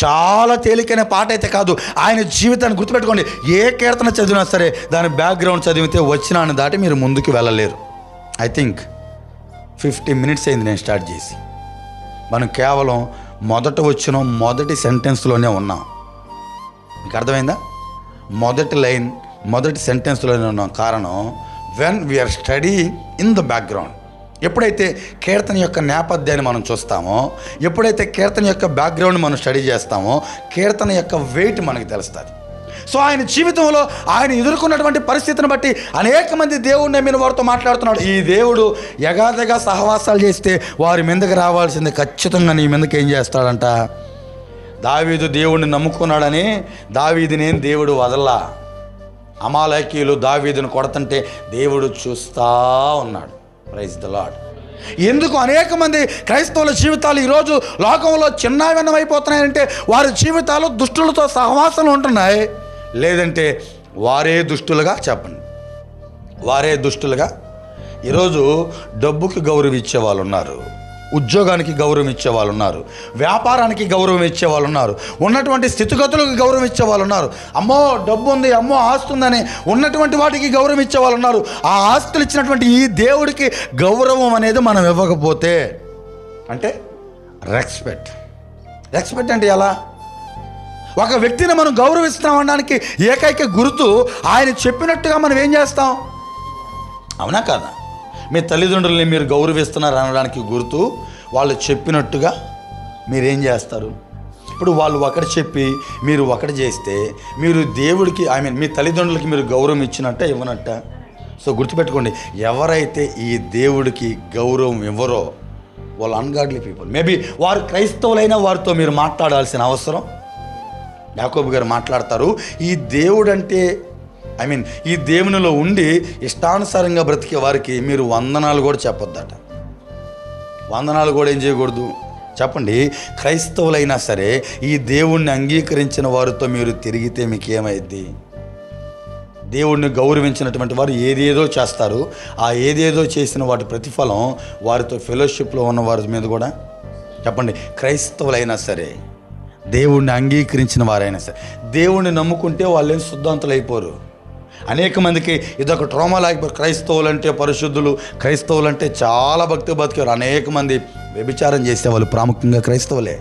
చాలా తేలికైన పాట అయితే కాదు. ఆయన జీవితాన్ని గుర్తుపెట్టుకోండి. ఏ కీర్తన చదివినా సరే దాని బ్యాక్గ్రౌండ్ చదివితే వచ్చినాన్ని దాటి మీరు ముందుకు వెళ్ళలేరు. ఐ థింక్ 50 minutes అయింది నేను స్టార్ట్ చేసి. మనం కేవలం మొదటి సెంటెన్స్లోనే ఉన్నాం. మీకు అర్థమైందా? మొదటి లైన్ మొదటి సెంటెన్స్లోనే ఉన్నాం. కారణం, when we are studying in the background. ఎప్పుడైతే కీర్తన యొక్క నేపథ్యాన్ని మనం చూస్తామో, ఎప్పుడైతే కీర్తన యొక్క బ్యాక్గ్రౌండ్ మనం స్టడీ చేస్తామో, కీర్తన యొక్క వెయిట్ మనకు తెలుస్తుంది. సో ఆయన జీవితంలో ఆయన ఎదుర్కొన్నటువంటి పరిస్థితిని బట్టి అనేక మంది దేవుడిని నమ్మిన వారితో మాట్లాడుతున్నాడు. ఈ దేవుడు యగాదిగా సహవాసాలు చేస్తే వారి మీదకి రావాల్సింది ఖచ్చితంగా నీ మీదకి ఏం చేస్తాడంట? దావీదు దేవుడిని నమ్ముకున్నాడని దావీదునేం దేవుడు వదల్లా. అమాలేకీయులు దావీదును కొడతంటే దేవుడు చూస్తూ ఉన్నాడు. Praise the Lord. ఎందుకు అనేక మంది క్రైస్తవుల జీవితాలు ఈరోజు లోకంలో చిన్నాభిన్నమైపోతున్నాయంటే వారి జీవితాలు దుష్టులతో సహవాసాలు ఉంటున్నాయి. లేదంటే వారే దుష్టులుగా, చెప్పండి, వారే దుష్టులుగా. ఈరోజు డబ్బుకి గౌరవం ఇచ్చే వాళ్ళు ఉన్నారు, ఉద్యోగానికి గౌరవం ఇచ్చే వాళ్ళు ఉన్నారు, వ్యాపారానికి గౌరవం ఇచ్చే వాళ్ళు ఉన్నారు, ఉన్నటువంటి స్థితిగతులకు గౌరవం ఇచ్చే వాళ్ళు ఉన్నారు. అమ్మో డబ్బు ఉంది, అమ్మో ఆస్తి ఉందని ఉన్నటువంటి వాటికి గౌరవం ఇచ్చే వాళ్ళు ఉన్నారు. ఆ ఆస్తులు ఇచ్చినటువంటి ఈ దేవుడికి గౌరవం అనేది మనం ఇవ్వకపోతే అంటే రెస్పెక్ట్ అంటే ఎలా? ఒక వ్యక్తిని మనం గౌరవిస్తాం అనడానికి ఏకైక గుర్తు ఆయన చెప్పినట్టుగా మనం ఏం చేస్తాం? అవునా కాదా? మీ తల్లిదండ్రులని మీరు గౌరవిస్తున్నారు అనడానికి గుర్తు వాళ్ళు చెప్పినట్టుగా మీరేం చేస్తారు. ఇప్పుడు వాళ్ళు ఒకటి చెప్పి మీరు ఒకటి చేస్తే మీరు దేవుడికి మీ తల్లిదండ్రులకి మీరు గౌరవం ఇచ్చినట్ట ఇవ్వనట్ట? సో గుర్తుపెట్టుకోండి, ఎవరైతే ఈ దేవుడికి గౌరవం ఇవ్వరో వాళ్ళు అన్గాడ్లీ పీపుల్. మేబీ వారు క్రైస్తవులైన వారితో మీరు మాట్లాడాల్సిన అవసరం. యాకోబు గారు మాట్లాడతారు, ఈ దేవుడంటే ఈ దేవునిలో ఉండి ఇష్టానుసారంగా బ్రతికే వారికి మీరు వందనాలు కూడా చెప్పొద్దట. వందనాలు కూడా ఏం చేయకూడదు చెప్పండి. క్రైస్తవులైనా సరే ఈ దేవుణ్ణి అంగీకరించిన వారితో మీరు తిరిగితే మీకు ఏమైద్ది? దేవుణ్ణి గౌరవించినటువంటి వారు ఏదేదో చేస్తారు. ఆ ఏదేదో చేసిన వాటి ప్రతిఫలం వారితో ఫెలోషిప్లో ఉన్న వారి మీద కూడా, చెప్పండి, క్రైస్తవులైనా సరే దేవుణ్ణి అంగీకరించిన వారైనా సరే దేవుణ్ణి నమ్ముకుంటే వాళ్ళు ఏం శుద్ధాంతులు అయిపోరు. అనేక మందికి ఇదొక ట్రోమా లాగిపోయారు. క్రైస్తవులంటే పరిశుద్ధులు, క్రైస్తవులంటే చాలా భక్తి బతికారు. అనేక మంది వ్యభిచారం చేసేవాళ్ళు ప్రాముఖ్యంగా క్రైస్తవులే.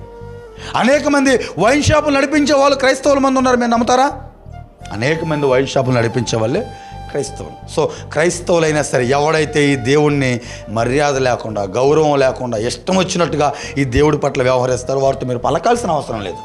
అనేక మంది వైన్ షాపులు నడిపించే వాళ్ళు క్రైస్తవుల మంది ఉన్నారు. మీరు నమ్ముతారా? అనేక మంది వైన్ షాపులు నడిపించే వాళ్ళే క్రైస్తవులు. సో క్రైస్తవులైనా సరే ఎవడైతే ఈ దేవుణ్ణి మర్యాద లేకుండా, గౌరవం లేకుండా, ఇష్టం వచ్చినట్టుగా ఈ దేవుడి పట్ల వ్యవహరిస్తారో వారితో మీరు పలకాల్సిన అవసరం లేదు.